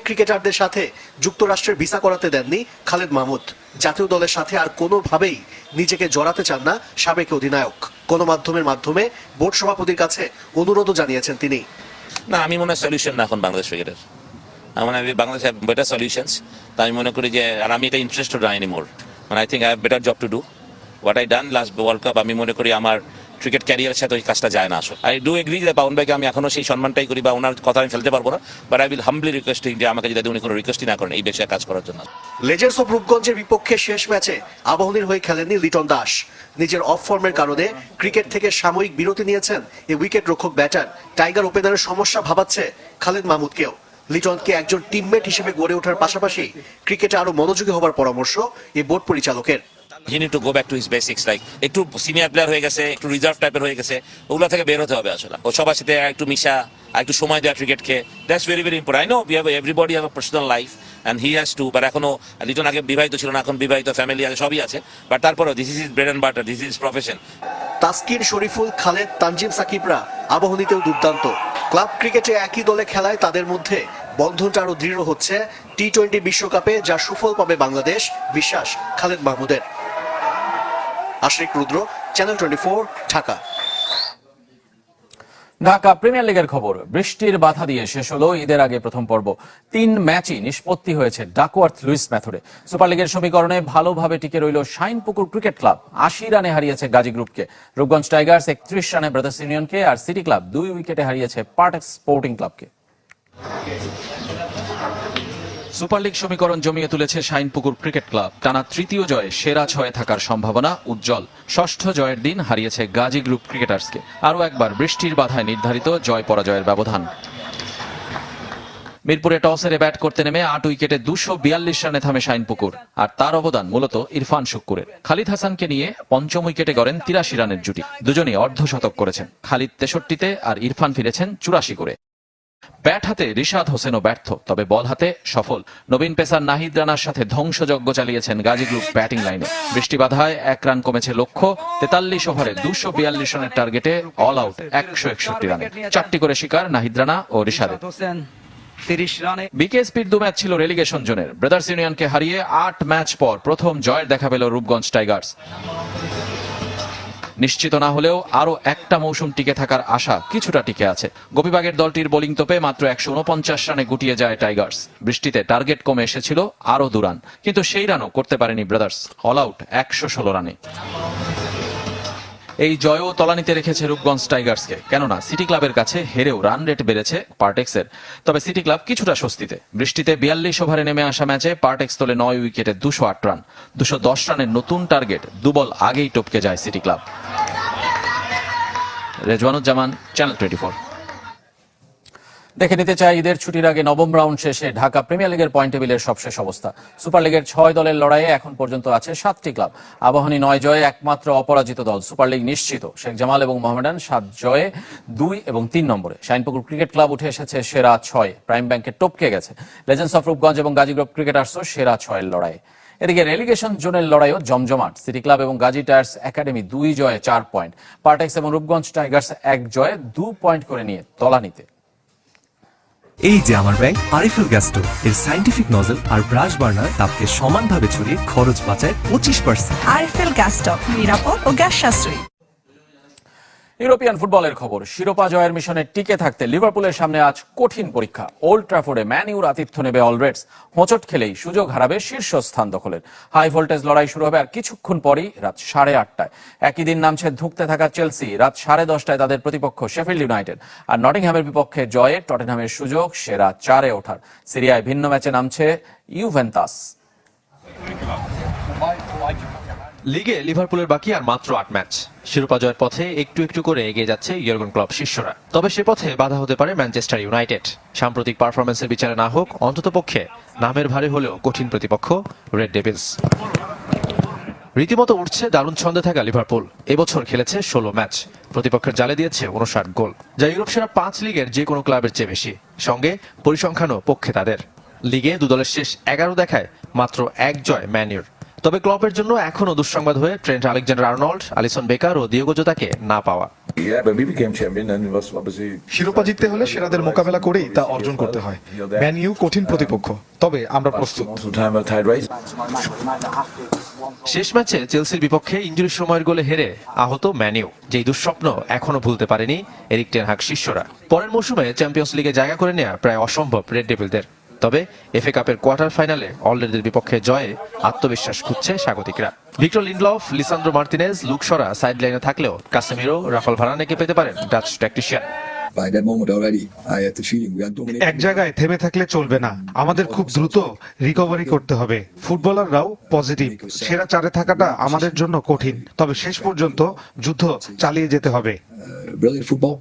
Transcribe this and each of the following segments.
ক্রিকেটারদের সাথে যুক্তরাষ্ট্রের ভিসা করাতে দেননি খালেদ মাহমুদ। জাতীয় দলের সাথে আর কোনোভাবেই নিজেকে জড়াতে চান না সাবেক অধিনায়ক। গণমাধ্যমের মাধ্যমে বোর্ড সভাপতির কাছে অনুরোধও জানিয়েছেন তিনি। না, আমি মনে হয় সলিউশন না এখন বাংলাদেশ ক্রিকেটের। আমার বাংলাদেশ হ্যাভ বেটার সলিউশনস। তাই আমি মনে করি যে আর আমি এটা ইন্টারেস্টেড না এনিমোর। মানে I think I have better job to do what I done last world cup. আমি মনে করি আমার ক্রিকেট ক্যারিয়ারের সাথে ওই কাজটা যায় না আসলে। আই ডু এগ্রি যে পাউন ভাইকে আমি এখনো সেই সম্মানটাই করি বা ওনার কথা আমি ফেলতে পারবো না, but I will Hanbali requesting যে আমাকে যদি উনি কোনো রিকোয়েস্টই না করেন এই বিষয়ে কাজ করার জন্য। লেজেন্ডস অফ রূপগঞ্জের বিপক্ষে শেষ ম্যাচে আবাহনীর হয়ে খেলেননি লিটন দাস। নিজের অফ ফর্মের কারণে ক্রিকেট থেকে সাময়িক বিরতি নিয়েছেন এই উইকেট রক্ষক ব্যাটার। টাইগার ওপেনারের সমস্যা ভাবাচ্ছে খালেদ মাহমুদকেও। লিটনকে একজন টিমমেট হিসেবে গড়ে ওঠার পাশাপাশি ক্রিকেটে আরো মনোযোগী হবার পরামর্শ এই বোর্ড পরিচালকের। He need to go back to his basics, like একটু সিনিয়র প্লেয়ার হয়ে গেছে, একটু রিজার্ভ টাইপের হয়ে গেছে, ওগুলো থেকে বের হতে হবে আসলে। ও সবার সাথে একটু মিশা, একটু সময় দেওয়া ক্রিকেটকে, that's very very important. I know we have everybody have a personal life and he has to, but এখনো লিটন আগে বিবাহিত ছিল না, এখন বিবাহিত, ফ্যামিলি আছে, সবই আছে, বাট তারপরেও this is bread and butter, this is profession. Taskin, Shoriful, Khaled, Tanzim সাকিবরা আবাহনীতেও দুর্দান্ত। ক্লাব ক্রিকেটে একই দলে খেলায় তাদের মধ্যে বন্ধনটা আরো দৃঢ় হচ্ছে। টি-20 বিশ্বকাপে যা সুফল পাবে বাংলাদেশ, বিশ্বাস খালেদ মাহমুদের। আশিক রুদ্র, চ্যানেল 24, ঢাকা। ঢাকা প্রিমিয়ার লিগের খবর। বৃষ্টির বাধা দিয়ে শেষ হলো ঈদের আগে প্রথম পর্ব। 3 ম্যাচই নিষ্পত্তি হয়েছে ডাকওয়ার্থ লুইস মেথডে। সুপার লিগের সমীকরণে ভালোভাবে টিকে রইল শাইনপুকুর ক্রিকেট ক্লাব। 80 রানে হারিয়েছে গাজী গ্রুপকে। রূপগঞ্জ টাইগার্স 31 রানে ব্রাদার্স ইউনিয়নকে, আর সিটি ক্লাব 2 উইকেটে হারিয়েছে পার্টেক্স স্পোর্টিং ক্লাবকে। সুপার লিগ সমীকরণ জমিয়ে তুলেছে শাইনপুকুর ক্রিকেট ক্লাব। টানা তৃতীয় জয়ে সেরা 6-এ থাকার সম্ভাবনা উজ্জ্বল। ষষ্ঠ জয়ের দিন হারিয়েছে গাজী গ্রুপ ক্রিকেটার্সকে। আরও একবার বৃষ্টির বাধায় নির্ধারিত জয় পরাজয়ের ব্যবধান। মিরপুরে টস হেরে ব্যাট করতে নেমে 8 উইকেটে 242 রানে থামে শাইনপুকুর। আর তার অবদান মূলত ইরফান শুক্কুরের। খালিদ হাসানকে নিয়ে পঞ্চম উইকেটে গড়েন 83 রানের জুটি। দুজনেই অর্ধশতক করেছেন। খালিদ 63-তে আর ইরফান ফিরেছেন 84 করে। ব্যাট হাতে রিশাদ হোসেনও ব্যর্থ, তবে বল হাতে সফল। নবীন পেসার নাহিদ রানার সাথে ধ্বংসযজ্ঞ চালিয়েছেন গাজী গ্রুপ ব্যাটিং লাইনে। বৃষ্টি বাধায় 1 রান কমেছে লক্ষ্য। 43 ওভারে 242 রানের টার্গেটে অল আউট 161 রানে। 4টি করে শিকার নাহিদ রানা ও রিশাদের। বিকেএসপির 2 ম্যাচ ছিল রেলিগেশন জোনের। ব্রাদার্স ইউনিয়নকে হারিয়ে 8 ম্যাচ পর প্রথম জয়ের দেখা পেল রূপগঞ্জ টাইগার্স। নিশ্চিত না হলেও আরো একটা মৌসুম টিকে থাকার আশা কিছুটা টিকে আছে। গোপীবাগের দলটির বোলিং তোপে মাত্র 149 রানে গুটিয়ে যায় টাইগার্স। বৃষ্টিতে টার্গেট কমে এসেছিল আরো 2 রান, কিন্তু সেই রানও করতে পারেনি ব্রাদার্স। অল আউট 116 রানে। এই জয়ও তলানিতে রেখেছে রূপগঞ্জ টাইগার্সকে, কেননা সিটি ক্লাবের কাছে হেরেও রান রেট বেড়েছে পার্টেক্সের। তবে সিটি ক্লাব কিছুটা স্বস্তিতে। বৃষ্টিতে 42 ওভারে নেমে আসা ম্যাচে পার্টেক্স তোলে 9 উইকেটে 208 রান। 210 রানের নতুন টার্গেট 2 বল আগেই টপকে যায় সিটি ক্লাব। রেজওয়ানুজ্জামান, চ্যানেল 24। দেখে নিতে চাই ঈদের ছুটির আগে নবম রাউন্ড শেষে ঢাকা প্রিমিয়ার লিগের পয়েন্ট টেবিলের সবশেষ অবস্থা। সুপার লিগের 6 দলের লড়াইয়ে এখন পর্যন্ত আছে 7টি ক্লাব। আবাহনী 9 জয়ে একমাত্র অপরাজিত দল। সুপার লিগ নিশ্চিত। শেখ জামাল এবং মোহামেডান 7 জয়ে 2 এবং 3 নম্বরে। শাইনপুকুর ক্রিকেট ক্লাব উঠে এসেছে সেরা 6-এ। প্রাইম ব্যাংকে টপকে গেছে। লেজেন্ডস অফ রূপগঞ্জ এবং গাজী গ্রুপ ক্রিকেটার্সও সেরা 6-এর লড়াইয়ে। এদিকে রেলিগেশন জোনের লড়াইও জমজমাট। সিটি ক্লাব এবং গাজী টায়ার্স একাডেমি 2 জয়ে 4 পয়েন্ট। পার্টেক্স এবং রূপগঞ্জ টাইগার্স 1 জয়ে 2 পয়েন্ট করে নিয়ে তলানিতে। এই যে আমার ব্যাংক আরএফএল গ্যাস স্টোভ, এর সায়েন্টিফিক নজল আর ব্রাশ বার্নার তাপকে সমানভাবে ছড়িয়ে খরচ বাঁচায় 25%। আরএফএল গ্যাস স্টোভ, নিরাপদ ও গ্যাস সাশ্রয়ী। ইউরোপিয়ান ফুটবলের খবর। শিরোপা জয়ের মিশনে টিকে থাকতে লিভারপুলের সামনে আজ কঠিন পরীক্ষা। ওল্ড ট্র্যাফোর্ডে ম্যান ইউর আতিথ্য নেবে অলরেডস। হোঁচট খেলেই সুযোগ হারাবে শীর্ষস্থান দখলের। হাই ভোল্টেজ লড়াই শুরু হবে আর কিছুক্ষণ পরই রাত 8:30টায়। একই দিন নামছে ধুঁকতে থাকা চেলসি। রাত 10:30টায় তাদের প্রতিপক্ষ শেফিল্ড ইউনাইটেড। আর নটিংহ্যামের বিপক্ষে জয়ে টটেনহ্যামের সুযোগ সেরা 4-এ ওঠার। সিরিয়ায় ভিন্ন ম্যাচে নামছে ইউভেন্টাস। লিগে লিভারপুলের বাকি আর মাত্র 8 ম্যাচ। শিরোপা জয়ের পথে একটু একটু করে এগিয়ে যাচ্ছে ইয়র্গেন ক্লপ শিষ্যরা। তবে সে পথে বাধা হতে পারে ম্যানচেস্টার ইউনাইটেড। সাম্প্রতিক পারফরমেন্সের বিচারে না হোক, অন্ততপক্ষে নামের ভারে হলেও কঠিন প্রতিপক্ষ রেড ডেভিলস। রীতিমতো উঠছে দারুণ ছন্দে থাকা লিভারপুল। এবছর খেলেছে 16 ম্যাচ, প্রতিপক্ষের জালে দিয়েছে 59 গোল, যা ইউরোপ সেরা 5 লিগের যে কোনো ক্লাবের চেয়ে বেশি। সঙ্গে পরিসংখ্যানও পক্ষে তাদের। লিগে 2 দলের শেষ 11 দেখায় মাত্র 1 জয় ম্যান ইউর। তবে ক্লপের জন্য এখনও দুঃসংবাদ হয়ে Trent Alexander Arnold, Alisson Becker ও দিয়েগো জোতাকে না পাওয়া। Yeah, but we became champion and it was obviously শিরোপা জিততে হলে সেরাদের মোকাবেলা করেই তা অর্জন করতে হয়। ম্যান ইউ কঠিন প্রতিপক্ষ, তবে আমরা প্রস্তুত। also time a tight race. শেষ ম্যাচে চেলসির বিপক্ষে ইনজুরি সময়ের গোলে হেরে আহত ম্যানিউ, যেই দুঃস্বপ্ন এখনো ভুলতে পারেনি এরিক টেন হাগ শিষ্যরা। পরের মৌসুমে চ্যাম্পিয়ন্স লিগে জায়গা করে নেওয়া প্রায় অসম্ভব রেড ডেভিলদের। তবে এফএ কাপের কোয়ার্টার ফাইনালে অলরেডদের বিপক্ষে জয়ে আত্মবিশ্বাস খুঁজছে স্বাগতিকরা। Victor Lindelof, Lisandro Martinez, Luke Shaw side লাইনে থাকলেও কাসেমিরো, রাফাল ভারানেকে পেতে পারেন Dutch tactician. By that moment already, I had the feeling we are dominating. এক জায়গায় থেমে থাকলে চলবে না, আমাদের খুব দ্রুত রিকভারি করতে হবে। ফুটবলাররাও পজিটিভ। সেরা চারে থাকাটা আমাদের জন্য কঠিন, তবে শেষ পর্যন্ত যুদ্ধ চালিয়ে যেতে হবে। Brilliant football.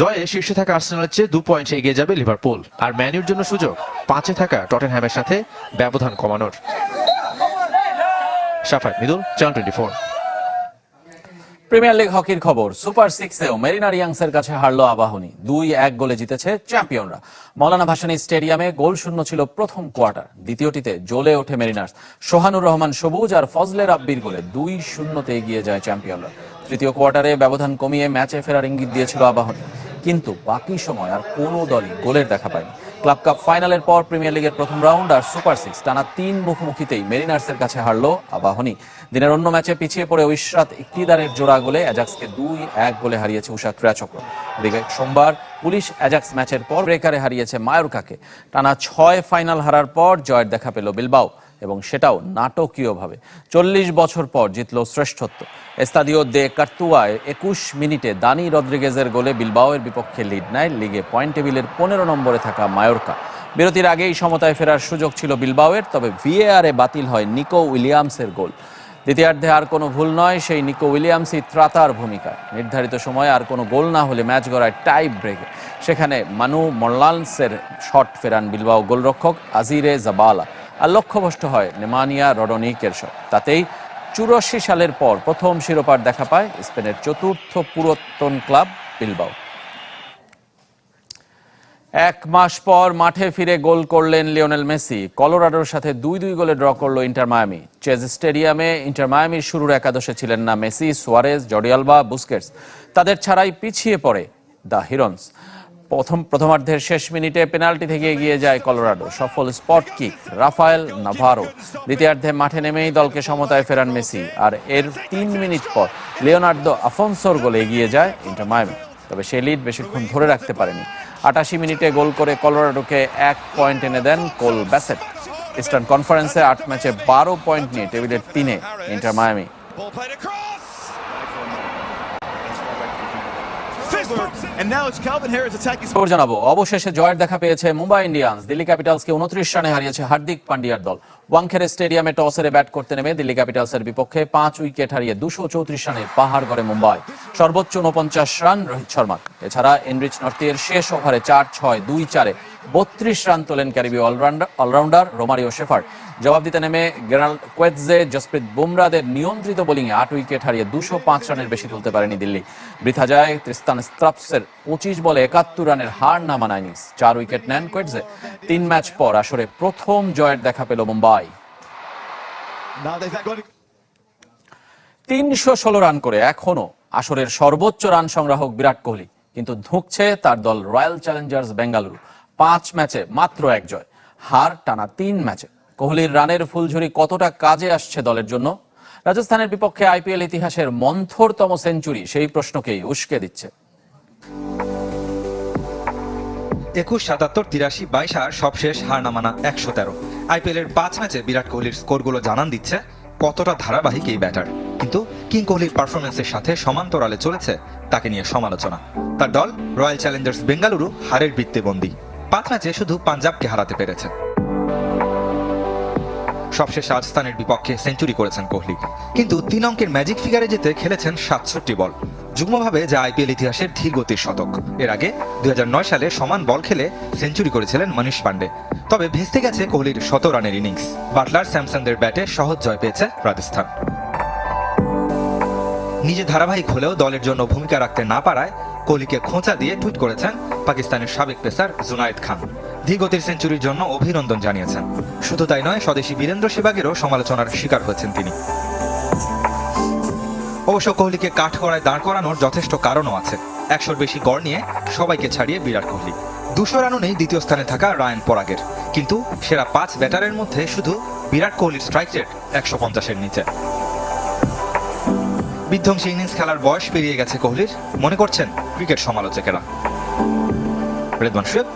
জয়ে শীর্ষে থাকা আর্সেনালের চেয়ে 2 পয়েন্ট এগিয়ে যাবে লিভারপুল। আর ম্যানিউর জন্য সুযোগ 5-এ থাকা টটেনহ্যামের সাথে ব্যবধান কমানোর। শাফাত মিদুল, চ্যানেল 24। প্রিমিয়ার লিগ হকির খবর। সুপার সিক্সেও মেরিনারিয়াংসের কাছে হারলো আবাহনী। 2-1 গোলে জিতেছে চ্যাম্পিয়নরা। মৌলানা ভাসানী স্টেডিয়ামে গোল শূন্য ছিল প্রথম কোয়ার্টার। দ্বিতীয়টিতে জ্বলে ওঠে মেরিনার্স। সোহানুর রহমান সবুজ আর ফজলে রাব্বির গোলে 2-0 এগিয়ে যায় চ্যাম্পিয়নরা। তৃতীয় কোয়ার্টারে ব্যবধান কমিয়ে ম্যাচে ফেরার ইঙ্গিত দিয়েছিল আবাহনী, কিন্তু বাকি সময় আর কোনো দলই গোলের দেখা পায়নি। ক্লাব কাপ ফাইনালের পর প্রিমিয়ার লিগের প্রথম রাউন্ড আর সুপার সিক্স টানা 3 মুখোমুখিতেই মেরিনার্সের কাছে হারলো আবাহনী। দিনের অন্য ম্যাচে পিছিয়ে পড়ে ইশরাত ইকতিদারের জোড়া গোলে অ্যাজাক্সকে 2-1 গোলে হারিয়েছে উষা ক্রীড়াচক্র। এদিকে সোমবার পুলিশ অ্যাজাক্স ম্যাচের পর ব্রেকারে হারিয়েছে মায়োরকাকে। টানা 6 ফাইনাল হারার পর জয়ের দেখা পেল বিলবাও, এবং সেটাও নাটকীয়ভাবে। 40 বছর পর জিতল শ্রেষ্ঠত্ব। এস্তাদিও দে কার্তুয়ায় 21 মিনিটে দানি রদ্রিগেজের গোলে বিলবাওয়ের বিপক্ষে লিড নেয় লিগে পয়েন্ট টেবিলের 15 নম্বরে থাকা মায়োরকা। বিরতির আগেই সমতায় ফেরার সুযোগ ছিল বিলবাওয়ের, তবে ভিএআরে বাতিল হয় নিকো উইলিয়ামসের গোল। দ্বিতীয়ার্ধে আর কোনো ভুল নয়, সেই নিকো উইলিয়ামসই ত্রাতার ভূমিকায়। নির্ধারিত সময়ে আর কোনো গোল না হলে ম্যাচ গড়ায় টাই ব্রেকে। সেখানে মানু মর্লান্সের শট ফেরান বিলবাও গোলরক্ষক আজিরে জাবালা, আর লক্ষ্যভ্রষ্ট হয় নেমানিয়া রডনিকের শট। তাতেই 84 সালের পর প্রথম শিরোপার দেখা পায় স্পেনের চতুর্থ পুরাতন ক্লাব বিলবাও। 1 মাস পর মাঠে ফিরে গোল করলেন লিওনেল মেসি। কলোরাডোর সাথে 2-2 গোলে ড্র করলো ইন্টার মায়ামি। চেজ স্টেডিয়ামে ইন্টার মায়ামির শুরুর একাদশে ছিলেন না মেসি, সুয়ারেজ, জর্ডি আলবা, বুস্কেটস। তাদের ছাড়াই পিছিয়ে পড়ে দ্য হিরন্স। প্রথমার্ধের শেষ মিনিটে পেনাল্টি থেকে এগিয়ে যায় কলোরাডো। সফল স্পট কিক রাফায়েল নাভারো। দ্বিতীয়ার্ধে মাঠে নেমেই দলকে সমতায় ফেরান মেসি, আর এর 3 মিনিট পর লিওনার্দো আফোনসোর গোলে এগিয়ে যায় ইন্টার মায়ামি। তবে সে লিড বেশিক্ষণ ধরে রাখতে পারেনি। 88 মিনিটে গোল করে কলোরাডোকে 1 পয়েন্ট এনে দেন কোল ব্যাসেট। ইস্টার্ন কনফারেন্সে 8 ম্যাচে 12 পয়েন্ট নিয়ে টেবিলের 3-এ ইন্টার মায়ামি। খবর জানাবো, অবশেষে জয়ের দেখা পেয়েছে মুম্বাই ইন্ডিয়ান্স। দিল্লি ক্যাপিটালসকে 29 রানে হারিয়েছে হার্দিক পান্ডিয়ার দল। ওয়াংখেড়ে স্টেডিয়ামে টস হেরে ব্যাট করতে নেমে দিল্লি ক্যাপিটালসের বিপক্ষে 5 উইকেট হারিয়ে 234 রানে পাহাড় গড়ে মুম্বাই। সর্বোচ্চ 49 রান রোহিত শর্মা। এছাড়া এনরিচ নর্থিয়ের শেষ ওভারে 4-6-2-4-এ 32 রান তোলেন ক্যারিবীয় অলরাউন্ডার রোমারিও শেফার্ড। জবাব দিতে নেমে গেরাল্ড কোয়েৎজে, জসপ্রীত বুমরাদের নিয়ন্ত্রিত বোলিংয়ে 8 উইকেট হারিয়ে 205 রানের বেশি তুলতে পারেনি দিল্লি। বৃথা যায় তৃস্তান স্ট্রাপসের 25 বলে 71 রানের হার না মানায় ইনিংস। 4 উইকেট নেন কোয়েৎজে। 3 ম্যাচ পর আসরে প্রথম জয়ের দেখা পেল মুম্বাই। 316 রান করে এখনো আসরের সর্বোচ্চ রান সংগ্রাহক বিরাট কোহলি, কিন্তু ধুঁকছে তার দল রয়্যাল চ্যালেঞ্জার্স বেঙ্গালুরু। 5 ম্যাচে মাত্র 1 জয়, হার টানা 3 ম্যাচে। কোহলির রানের ফুলঝুরি কতটা কাজে আসছে দলের জন্য? রাজস্থানের বিপক্ষে আইপিএল ইতিহাসের মন্থরতম সেঞ্চুরি সেই প্রশ্নকেই উস্কে দিচ্ছে। 21, 77, 83, 22 আর সবশেষ হার না মানা 113। আইপিএলের 5 ম্যাচে বিরাট কোহলির স্কোরগুলো জানান দিচ্ছে কতটা ধারাবাহিক এই ব্যাটার। কিন্তু কিং কোহলির পারফরমেন্সের সাথে সমান্তরালে চলেছে তাকে নিয়ে সমালোচনা। তার দল রয়্যাল চ্যালেঞ্জার্স বেঙ্গালুরু হারের বৃত্তে বন্দী। 5 ম্যাচে শুধু পাঞ্জাবকে হারাতে পেরেছে। সবশেষ রাজস্থানের বিপক্ষে সেঞ্চুরি করেছেন কোহলি, কিন্তু 3 অঙ্কের ম্যাজিক ফিগারে যেতে খেলেছেন 67 বল, যুগ্মভাবে যা আইপিএল ইতিহাসের ধীর গতির শতক। এর আগে 2009 সালে সমান বল খেলে সেঞ্চুরি করেছিলেন মনীষ পান্ডে। তবে ভেস্তে গেছে কোহলির 100 রানের ইনিংস। বাটলার, স্যামসনদের ব্যাটে সহজ জয় পেয়েছে রাজস্থান। নিজে ধারাবাহিক হলেও দলের জন্য ভূমিকা রাখতে না পারায় কোহলিকে খোঁচা দিয়ে টুইট করেছেন পাকিস্তানের সাবেক পেসার জুনায়েদ খান। ধীরগতির সেঞ্চুরির জন্য অভিনন্দন জানিয়েছেন। শুধু তাই নয়, স্বদেশি বীরেন্দ্র সেবাগেরও সমালোচনার শিকার হয়েছেন তিনি। অবশ্য কোহলিকে কাঠগড়ায় দাঁড় করানোর যথেষ্ট কারণও আছে। 100-র বেশি গড় নিয়ে সবাইকে ছাড়িয়ে বিরাট কোহলি। 200 রানও নেই দ্বিতীয় স্থানে থাকা রায়ান পরাগের, কিন্তু সেরা 5 ব্যাটারের মধ্যে শুধু বিরাট কোহলির স্ট্রাইক রেট 150-এর নিচে। বিধ্বংসী ইনিংস খেলার বয়স পেরিয়ে গেছে কোহলির, মনে করছেন ক্রিকেট সমালোচকেরা। রেদওয়ান শোয়েব,